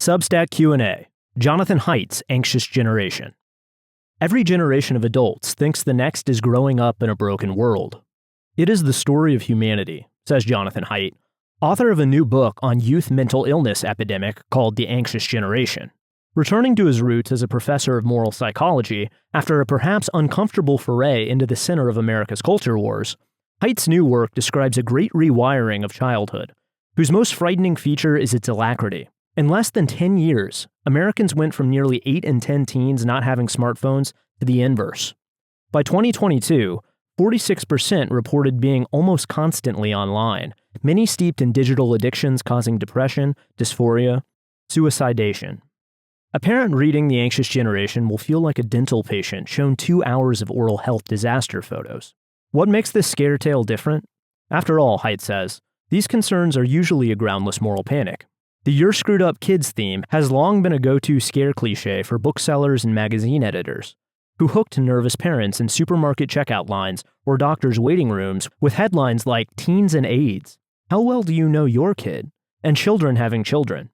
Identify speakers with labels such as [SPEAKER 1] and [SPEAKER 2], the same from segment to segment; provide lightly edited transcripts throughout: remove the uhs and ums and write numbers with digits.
[SPEAKER 1] Substack Q&A, Jonathan Haidt's Anxious Generation. Every generation of adults thinks the next is growing up in a broken world. It is the story of humanity, says Jonathan Haidt, author of a new book on youth mental illness epidemic called The Anxious Generation. Returning to his roots as a professor of moral psychology after a perhaps uncomfortable foray into the center of America's culture wars, Haidt's new work describes a great rewiring of childhood, whose most frightening feature is its alacrity. In less than 10 years, Americans went from nearly 8 in 10 teens not having smartphones to the inverse. By 2022, 46% reported being almost constantly online, many steeped in digital addictions causing depression, dysphoria, suicidation. A parent reading The Anxious Generation will feel like a dental patient shown 2 hours of oral health disaster photos. What makes this scare tale different? After all, Haidt says, these concerns are usually a groundless moral panic. The "You're Screwed Up Kids" theme has long been a go-to scare cliché for booksellers and magazine editors, who hooked nervous parents in supermarket checkout lines or doctors' waiting rooms with headlines like "Teens and AIDS," "How well do you know your kid?" and "Children having children."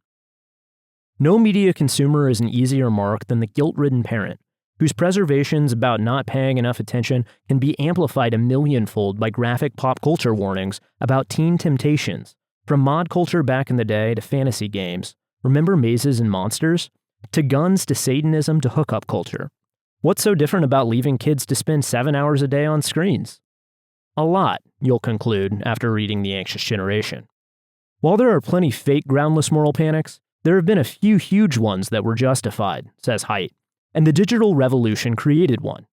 [SPEAKER 1] No media consumer is an easier mark than the guilt-ridden parent, whose preservations about not paying enough attention can be amplified a millionfold by graphic pop culture warnings about teen temptations, from mod culture back in the day to fantasy games, remember mazes and monsters? To guns to Satanism to hookup culture. What's so different about leaving kids to spend 7 hours a day on screens? A lot, you'll conclude after reading The Anxious Generation. While there are plenty fake groundless moral panics, there have been a few huge ones that were justified, says Haidt, and the digital revolution created one.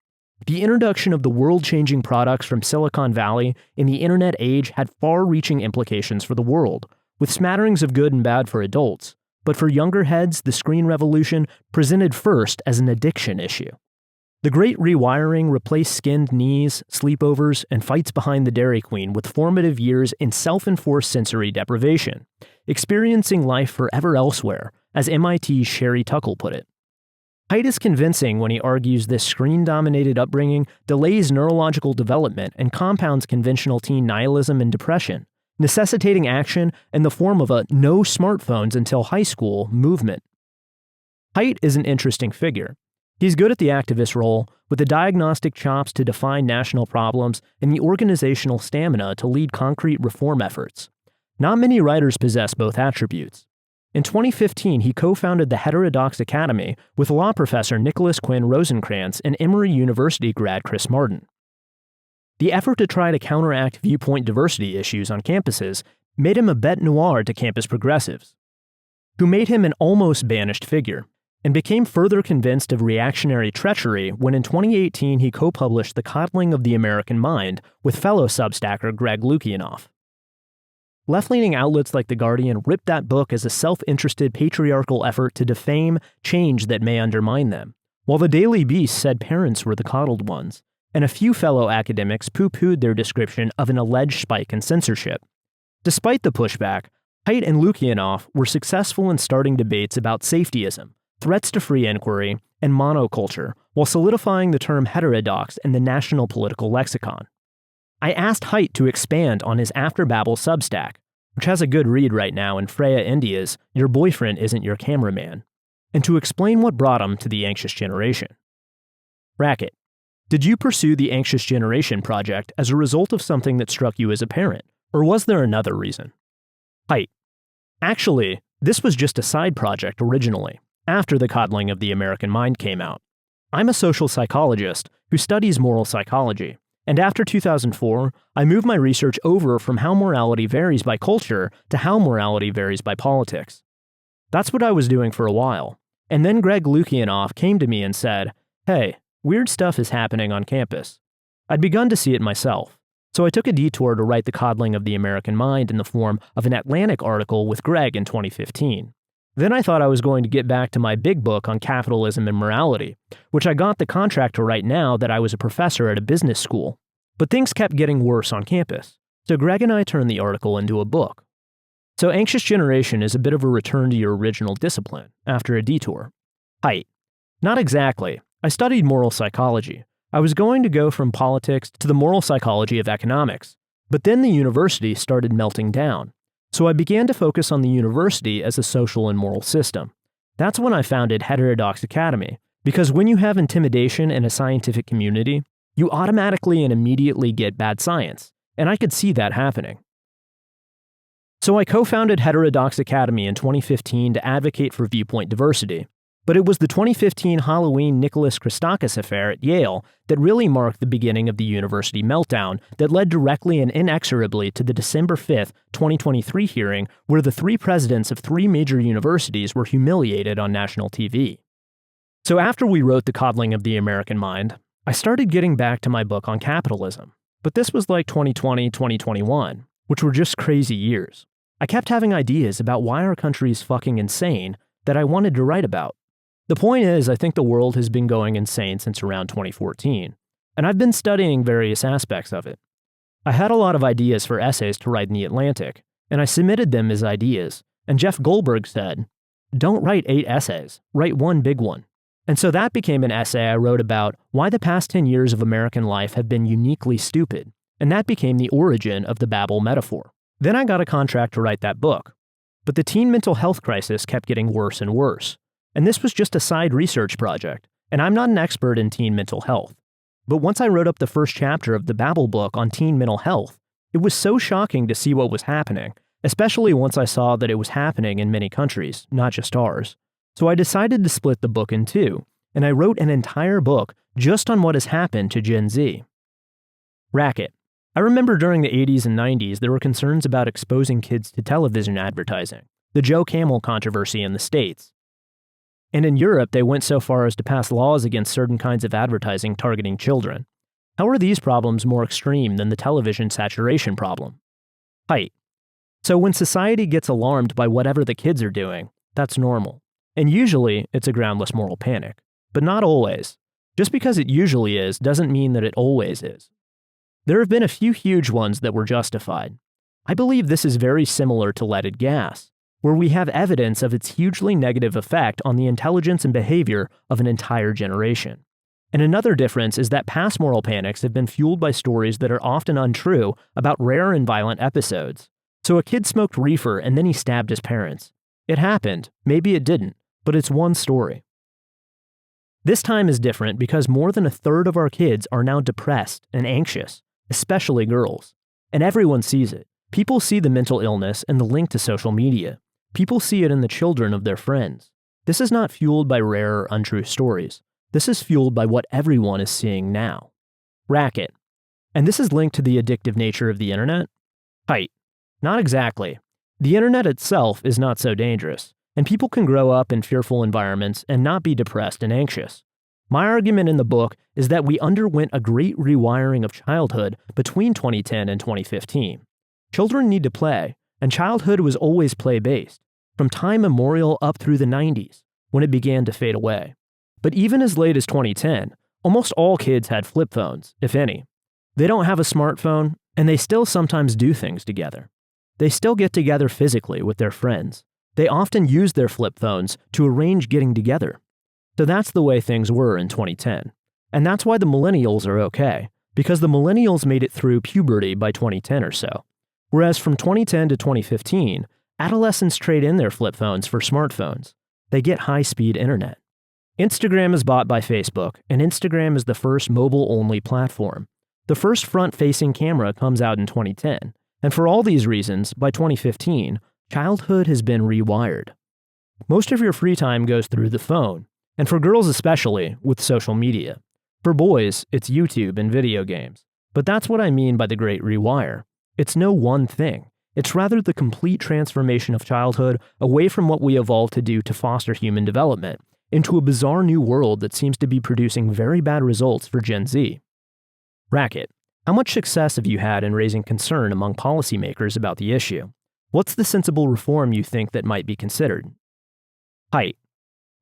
[SPEAKER 1] The introduction of the world-changing products from Silicon Valley in the internet age had far-reaching implications for the world, with smatterings of good and bad for adults, but for younger heads, the screen revolution presented first as an addiction issue. The Great Rewiring replaced skinned knees, sleepovers, and fights behind the Dairy Queen with formative years in self-enforced sensory deprivation, experiencing life forever elsewhere, as MIT's Sherry Tuckle put it. Haidt is convincing when he argues this screen-dominated upbringing delays neurological development and compounds conventional teen nihilism and depression, necessitating action in the form of a "no smartphones until high school" movement. Haidt is an interesting figure. He's good at the activist role, with the diagnostic chops to define national problems and the organizational stamina to lead concrete reform efforts. Not many writers possess both attributes. In 2015, he co-founded the Heterodox Academy with law professor Nicholas Quinn Rosencrantz and Emory University grad Chris Martin. The effort to try to counteract viewpoint diversity issues on campuses made him a bête noire to campus progressives, who made him an almost banished figure, and became further convinced of reactionary treachery when in 2018 he co-published The Coddling of the American Mind with fellow Substacker Greg Lukianoff. Left-leaning outlets like The Guardian ripped that book as a self-interested patriarchal effort to defame change that may undermine them, while the Daily Beast said parents were the coddled ones, and a few fellow academics poo-pooed their description of an alleged spike in censorship. Despite the pushback, Haidt and Lukianoff were successful in starting debates about safetyism, threats to free inquiry, and monoculture, while solidifying the term heterodox in the national political lexicon. I asked Haidt to expand on his After Babel Substack, which has a good read right now in Freya India's "Your Boyfriend Isn't Your Cameraman," and to explain what brought him to The Anxious Generation. Bracket. Did you pursue the Anxious Generation project as a result of something that struck you as a parent, or was there another reason? Haidt. Actually, this was just a side project originally, after The Coddling of the American Mind came out. I'm a social psychologist who studies moral psychology. And after 2004, I moved my research over from how morality varies by culture to how morality varies by politics. That's what I was doing for a while. And then Greg Lukianoff came to me and said, "Hey, weird stuff is happening on campus." I'd begun to see it myself, so I took a detour to write The Coddling of the American Mind in the form of an Atlantic article with Greg in 2015. Then I thought I was going to get back to my big book on capitalism and morality, which I got the contract to write now that I was a professor at a business school. But things kept getting worse on campus, so Greg and I turned the article into a book. So Anxious Generation is a bit of a return to your original discipline, after a detour. Haidt. Not exactly. I studied moral psychology. I was going to go from politics to the moral psychology of economics, but then the university started melting down. So I began to focus on the university as a social and moral system, That's when I founded Heterodox Academy, because when you have intimidation in a scientific community, you automatically and immediately get bad science, and I could see that happening. So I co-founded Heterodox Academy in 2015 to advocate for viewpoint diversity. But it was the 2015 Halloween Nicholas Christakis affair at Yale that really marked the beginning of the university meltdown that led directly and inexorably to the December 5th, 2023 hearing where the three presidents of three major universities were humiliated on national TV. So after we wrote The Coddling of the American Mind, I started getting back to my book on capitalism. But this was like 2020, 2021, which were just crazy years. I kept having ideas about why our country is fucking insane that I wanted to write about. The point is, I think the world has been going insane since around 2014, and I've been studying various aspects of it. I had a lot of ideas for essays to write in The Atlantic, and I submitted them as ideas, and Jeff Goldberg said, "Don't write 8 essays, write one big one." And so that became an essay I wrote about why the past 10 years of American life have been uniquely stupid, and that became the origin of the Babel metaphor. Then I got a contract to write that book, but the teen mental health crisis kept getting worse and worse. And this was just a side research project, and I'm not an expert in teen mental health. But once I wrote up the first chapter of the Babel book on teen mental health, it was so shocking to see what was happening, especially once I saw that it was happening in many countries, not just ours. So I decided to split the book in two, and I wrote an entire book just on what has happened to Gen Z. Racket. I remember during the 80s and 90s there were concerns about exposing kids to television advertising, the Joe Camel controversy in the States. And in Europe, they went so far as to pass laws against certain kinds of advertising targeting children. How are these problems more extreme than the television saturation problem? Haidt. So when society gets alarmed by whatever the kids are doing, that's normal. And usually, it's a groundless moral panic. But not always. Just because it usually is doesn't mean that it always is. There have been a few huge ones that were justified. I believe this is very similar to leaded gas, where we have evidence of its hugely negative effect on the intelligence and behavior of an entire generation. And another difference is that past moral panics have been fueled by stories that are often untrue about rare and violent episodes. So a kid smoked reefer and then he stabbed his parents. It happened, maybe it didn't, but it's one story. This time is different because more than a third of our kids are now depressed and anxious, especially girls. And everyone sees it. People see the mental illness and the link to social media. People see it in the children of their friends. This is not fueled by rare or untrue stories. This is fueled by what everyone is seeing now. Racket. And this is linked to the addictive nature of the internet? Haidt. Not exactly. The internet itself is not so dangerous, and people can grow up in fearful environments and not be depressed and anxious. My argument in the book is that we underwent a great rewiring of childhood between 2010 and 2015. Children need to play, and childhood was always play-based, from time immemorial up through the 90s, when it began to fade away. But even as late as 2010, almost all kids had flip phones, if any. They don't have a smartphone, and they still sometimes do things together. They still get together physically with their friends. They often use their flip phones to arrange getting together. So that's the way things were in 2010. And that's why the millennials are okay, because the millennials made it through puberty by 2010 or so. Whereas from 2010 to 2015, adolescents trade in their flip phones for smartphones. They get high-speed internet. Instagram is bought by Facebook, and Instagram is the first mobile-only platform. The first front-facing camera comes out in 2010, and for all these reasons, by 2015, childhood has been rewired. Most of your free time goes through the phone, and for girls especially, with social media. For boys, it's YouTube and video games. But that's what I mean by the Great Rewire. It's no one thing. It's rather the complete transformation of childhood away from what we evolved to do to foster human development, into a bizarre new world that seems to be producing very bad results for Gen Z. Racket. How much success have you had in raising concern among policymakers about the issue? What's the sensible reform you think that might be considered? Haidt.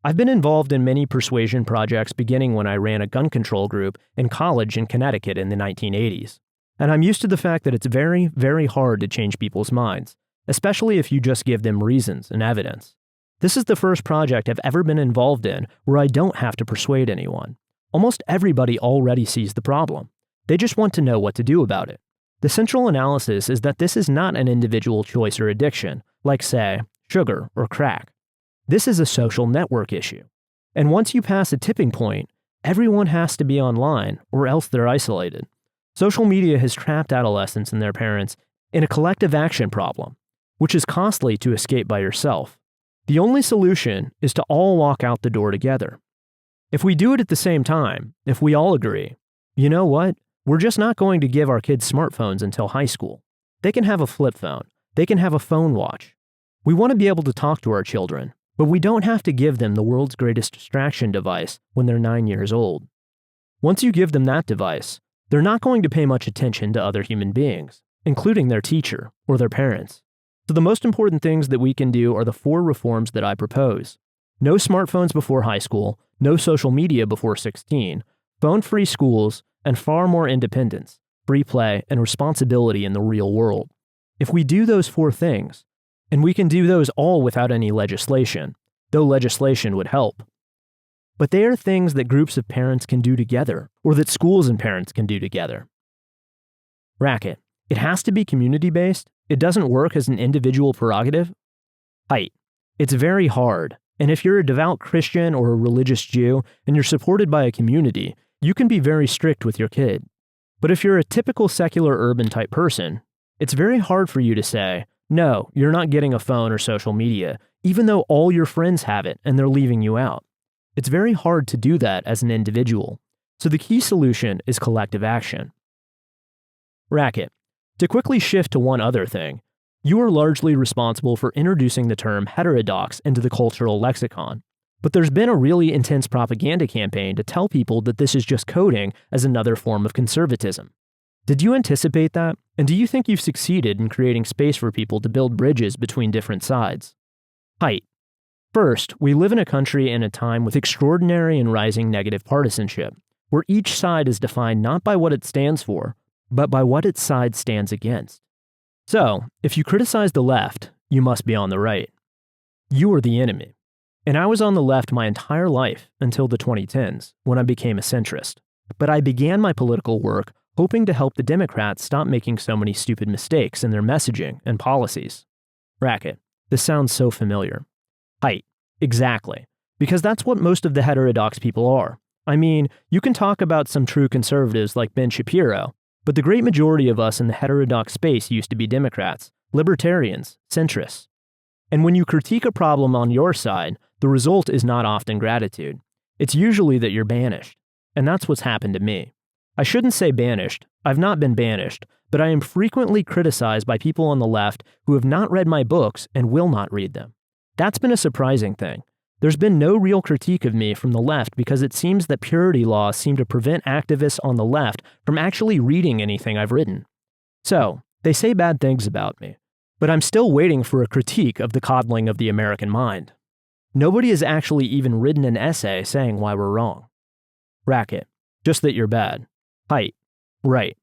[SPEAKER 1] I've been involved in many persuasion projects beginning when I ran a gun control group in college in Connecticut in the 1980s. And I'm used to the fact that it's very, very hard to change people's minds, especially if you just give them reasons and evidence. This is the first project I've ever been involved in where I don't have to persuade anyone. Almost everybody already sees the problem. They just want to know what to do about it. The central analysis is that this is not an individual choice or addiction, like, say, sugar or crack. This is a social network issue. And once you pass a tipping point, everyone has to be online or else they're isolated. Social media has trapped adolescents and their parents in a collective action problem, which is costly to escape by yourself. The only solution is to all walk out the door together. If we do it at the same time, if we all agree, you know what? We're just not going to give our kids smartphones until high school. They can have a flip phone. They can have a phone watch. We want to be able to talk to our children, but we don't have to give them the world's greatest distraction device when they're 9 years old. Once you give them that device, they're not going to pay much attention to other human beings, including their teacher or their parents. So the most important things that we can do are the 4 reforms that I propose. No smartphones before high school, no social media before 16, phone-free schools, and far more independence, free play, and responsibility in the real world. If we do those 4 things, and we can do those all without any legislation, though legislation would help. But they are things that groups of parents can do together, or that schools and parents can do together. Racket. It has to be community-based. It doesn't work as an individual prerogative. Haidt. It's very hard, and if you're a devout Christian or a religious Jew, and you're supported by a community, you can be very strict with your kid. But if you're a typical secular urban type person, it's very hard for you to say, no, you're not getting a phone or social media, even though all your friends have it and they're leaving you out. It's very hard to do that as an individual. So the key solution is collective action. Racket. To quickly shift to one other thing, you are largely responsible for introducing the term heterodox into the cultural lexicon. But there's been a really intense propaganda campaign to tell people that this is just coding as another form of conservatism. Did you anticipate that? And do you think you've succeeded in creating space for people to build bridges between different sides? Haidt. First, we live in a country and a time with extraordinary and rising negative partisanship, where each side is defined not by what it stands for, but by what its side stands against. So, if you criticize the left, you must be on the right. You are the enemy. And I was on the left my entire life until the 2010s, when I became a centrist. But I began my political work hoping to help the Democrats stop making so many stupid mistakes in their messaging and policies. Racket. This sounds so familiar. Haidt. Exactly. Because that's what most of the heterodox people are. I mean, you can talk about some true conservatives like Ben Shapiro, but the great majority of us in the heterodox space used to be Democrats, libertarians, centrists. And when you critique a problem on your side, the result is not often gratitude. It's usually that you're banished. And that's what's happened to me. I shouldn't say banished. I've not been banished, but I am frequently criticized by people on the left who have not read my books and will not read them. That's been a surprising thing. There's been no real critique of me from the left because it seems that purity laws seem to prevent activists on the left from actually reading anything I've written. So, they say bad things about me, but I'm still waiting for a critique of the coddling of the American mind. Nobody has actually even written an essay saying why we're wrong. Racket. Just that you're bad. Haidt. Right.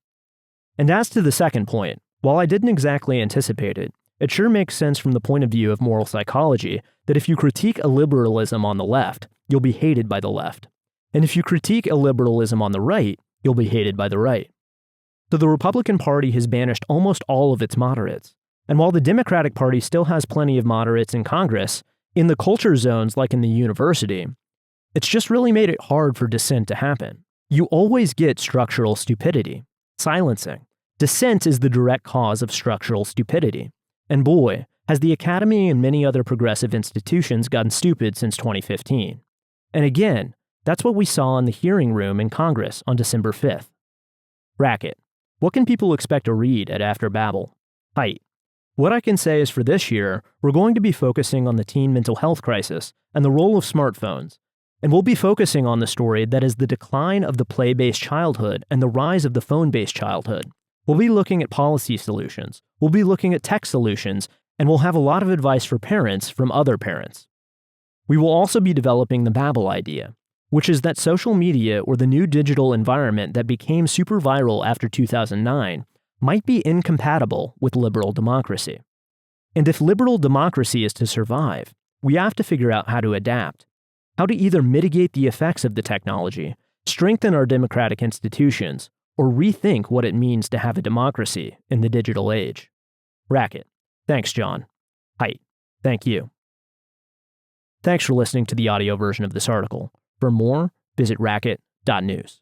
[SPEAKER 1] And as to the second point, while I didn't exactly anticipate it, it sure makes sense from the point of view of moral psychology that if you critique illiberalism on the left, you'll be hated by the left. And if you critique illiberalism on the right, you'll be hated by the right. So the Republican Party has banished almost all of its moderates. And while the Democratic Party still has plenty of moderates in Congress, in the culture zones like in the university, it's just really made it hard for dissent to happen. You always get structural stupidity, silencing. Dissent is the direct cause of structural stupidity. And boy, has the Academy and many other progressive institutions gotten stupid since 2015. And again, that's what we saw in the hearing room in Congress on December 5th. Racket. What can people expect to read at After Babel? Haidt. What I can say is for this year, we're going to be focusing on the teen mental health crisis and the role of smartphones. And we'll be focusing on the story that is the decline of the play-based childhood and the rise of the phone-based childhood. We'll be looking at policy solutions. We'll be looking at tech solutions, and we'll have a lot of advice for parents from other parents. We will also be developing the Babel idea, which is that social media or the new digital environment that became super viral after 2009 might be incompatible with liberal democracy. And if liberal democracy is to survive, we have to figure out how to adapt, how to either mitigate the effects of the technology, strengthen our democratic institutions, or rethink what it means to have a democracy in the digital age. Racket. Thanks, John. Haidt. Thank you. Thanks for listening to the audio version of this article. For more, visit racket.news.